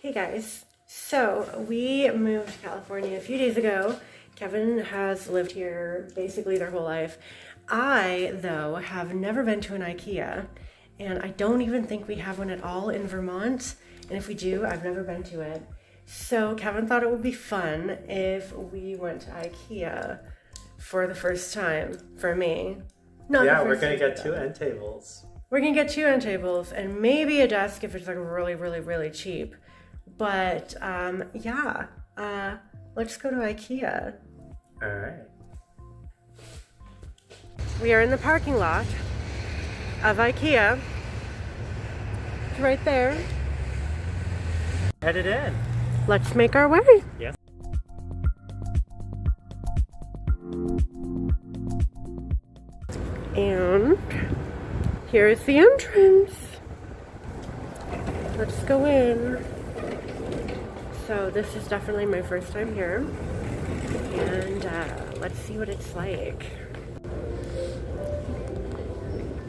Hey guys, so we moved to California a few days ago. Kevin has lived here basically their whole life. I, though, have never been to an IKEA, and I don't even think we have one at all in Vermont. And if we do, I've never been to it. So Kevin thought it would be fun if we went to IKEA for the first time for me. Yeah, we're gonna get 2 end tables. We're gonna get 2 end tables and maybe a desk if it's like really cheap. But yeah, let's go to IKEA. All right. We are in the parking lot of IKEA. It's right there. Headed in. Let's make our way. Yes. And here's the entrance. Let's go in. So this is definitely my first time here. And let's see what it's like.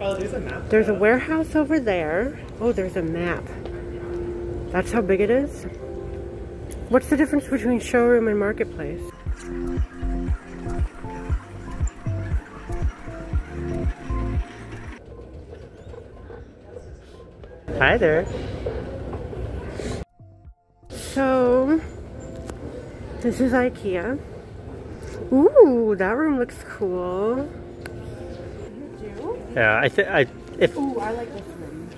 Oh, there's a map. There's a warehouse over there. Oh, there's a map. That's how big it is? What's the difference between showroom and marketplace? Hi there. So, this is IKEA. Ooh, that room looks cool. You do? Yeah, Ooh, I like this room.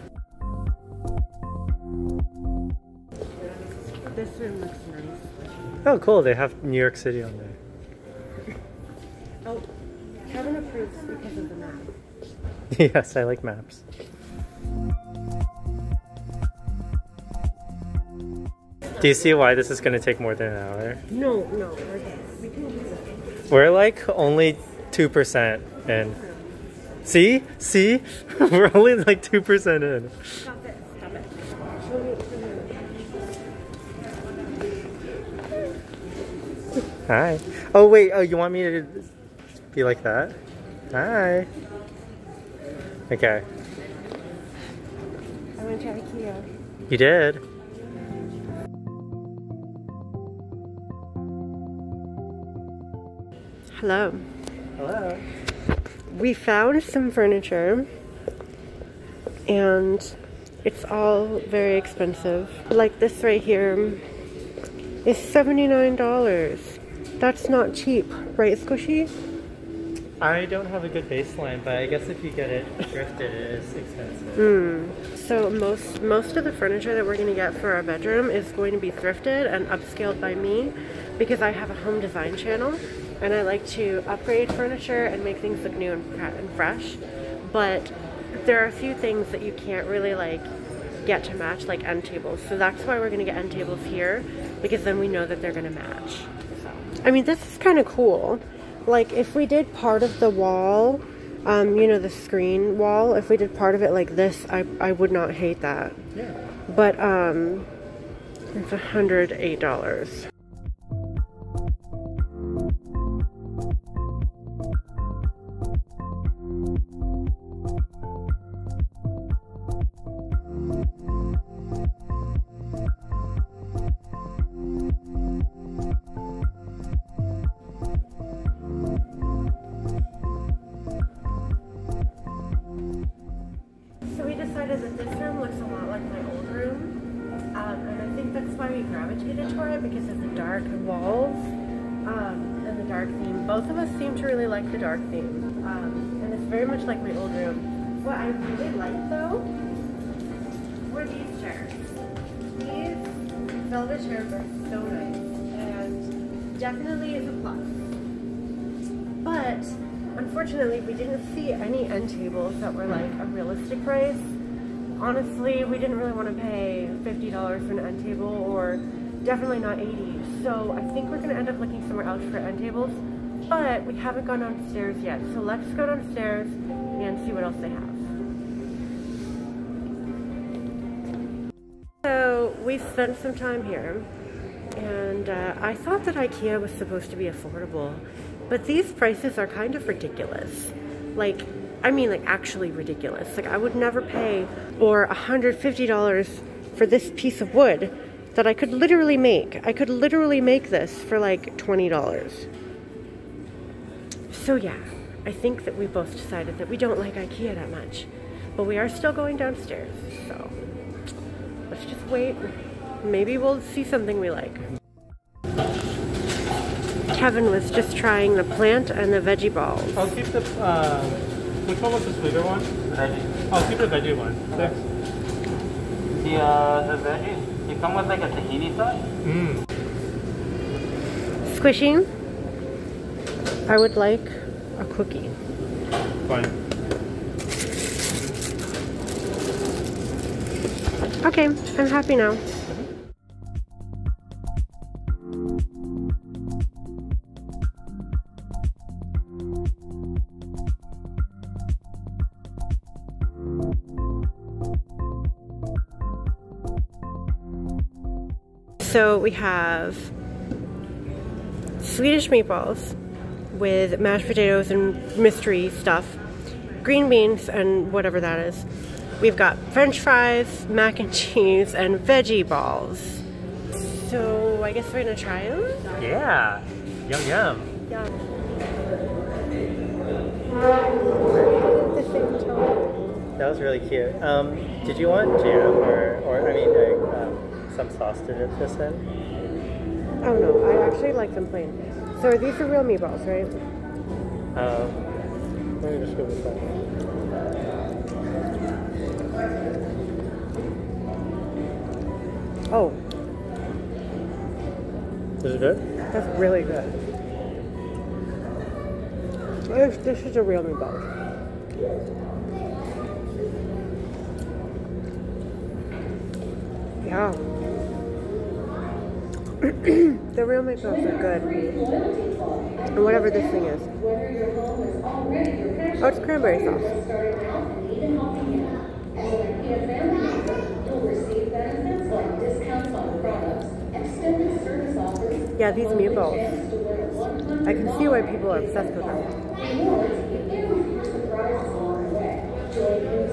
This room looks nice. Oh, cool. They have New York City on there. Oh, Kevin approves because of the map. Yes, I like maps. Do you see why this is going to take more than an hour? No, we can do this. We're like only 2% in. See? We're only like 2% in. Stop it. Show me. Hi. Oh, wait. Oh, you want me to be like that? Hi. Okay. I went to IKEA. You did? Hello. Hello. We found some furniture and it's all very expensive. Like this right here is $79. That's not cheap, right, Squishy? I don't have a good baseline, but I guess if you get it thrifted, it is expensive. So most of the furniture that we're going to get for our bedroom is going to be thrifted and upscaled by me because I have a home design channel and I like to upgrade furniture and make things look new and fresh. But there are a few things that you can't really like get to match, like end tables. So that's why we're going to get end tables here, because then we know that they're going to match. So, I mean, this is kind of cool. Like if we did part of the wall, you know, the screen wall, if we did part of it like this, I would not hate that. Yeah. But it's $108. That this room looks a lot like my old room, and I think that's why we gravitated toward it, because of the dark walls and the dark theme. Both of us seem to really like the dark theme, and it's very much like my old room. What I really like though were these chairs. These velvet chairs are so nice and definitely is a plus. But unfortunately, we didn't see any end tables that were like a realistic price. Honestly, we didn't really want to pay $50 for an end table, or definitely not $80. So I think we're going to end up looking somewhere else for end tables, but we haven't gone downstairs yet. So let's go downstairs and see what else they have. So we spent some time here, and I thought that IKEA was supposed to be affordable, but these prices are kind of ridiculous. Like, I mean, like actually ridiculous. Like I would never pay or $150 for this piece of wood that I could literally make. I could literally make this for like $20. So yeah, I think that we both decided that we don't like IKEA that much. But we are still going downstairs, so let's just wait. Maybe we'll see something we like. Kevin was just trying the plant and the veggie balls. I'll keep the, which one was the sweeter one? Veggie. I'll keep the veggie one. Thanks. The veggies, they come with like a tahini sauce? Mmm. Squishy, I would like a cookie. Fine. Okay, I'm happy now. So we have Swedish meatballs with mashed potatoes and mystery stuff, green beans and whatever that is. We've got French fries, mac and cheese, and veggie balls. So I guess we're gonna try them? Yeah. Yum yum. Yeah. That was really cute. Did you want jam or I mean, some sauce to dip this in? Oh no, I actually like them plain. So these are real meatballs, right? Let me just go with that. Oh, Is it good? that's really good. This is a real meatball. Yeah. The real meatballs are good. And whatever this thing is. Oh, it's cranberry sauce. Yeah, these meatballs. I can see why people are obsessed with them.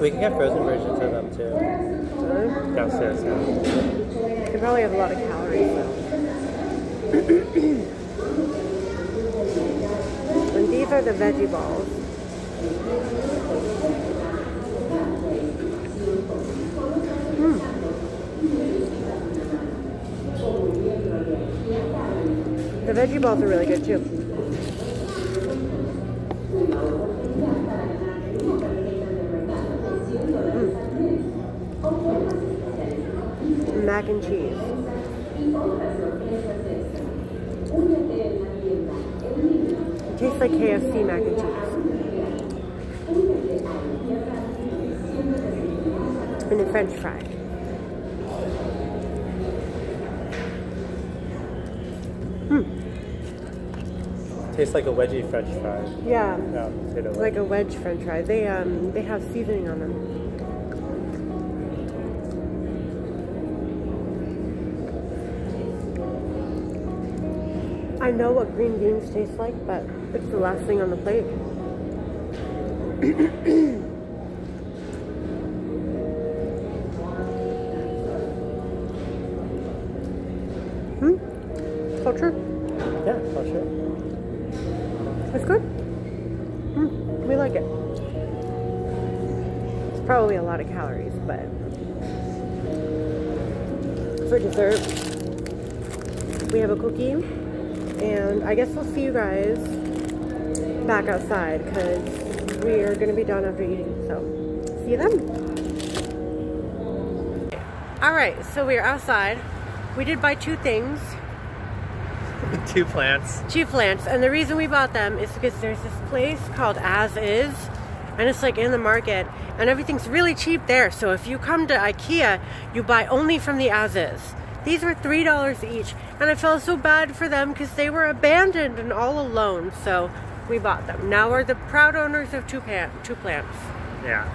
We can get frozen versions of them too. Downstairs, yeah. They probably have a lot of calories though. And these are the veggie balls. The veggie balls are really good too. Mac and cheese. It tastes like KFC mac and cheese. And a French fry. Tastes like a wedgie French fry. Yeah, Yeah, potato like a wedge French fry. They have seasoning on them. I know what green beans taste like, but it's the last thing on the plate. Culture? Yeah, for sure. It's good. We like it. It's probably a lot of calories, but for dessert, we have a cookie, and I guess we'll see you guys back outside because we are going to be done after eating. So, see you then. All right, so we are outside. We did buy two things. Two plants. Two plants, and the reason we bought them is because there's this place called As Is, and it's like in the market, and everything's really cheap there. So if you come to IKEA, you buy only from the As Is. These were $3 each, and I felt so bad for them because they were abandoned and all alone. So we bought them. Now we're the proud owners of two plants. Yeah.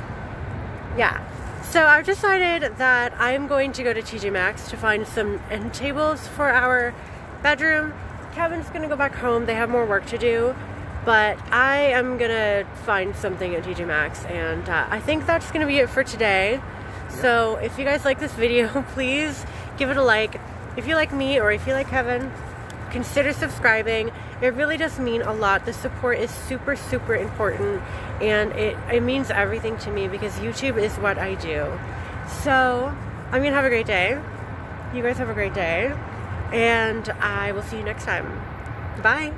Yeah. So I've decided that I'm going to go to TJ Maxx to find some end tables for our bedroom. Kevin's gonna go back home. They have more work to do, but I am gonna find something at TJ Maxx, and I think that's gonna be it for today. So if you guys like this video, please give it a like, if you like me or if you like Kevin, consider subscribing. It really does mean a lot. The support is super, super important, and it means everything to me because YouTube is what I do. So, I'm gonna have a great day. You guys have a great day, and I will see you next time. Bye.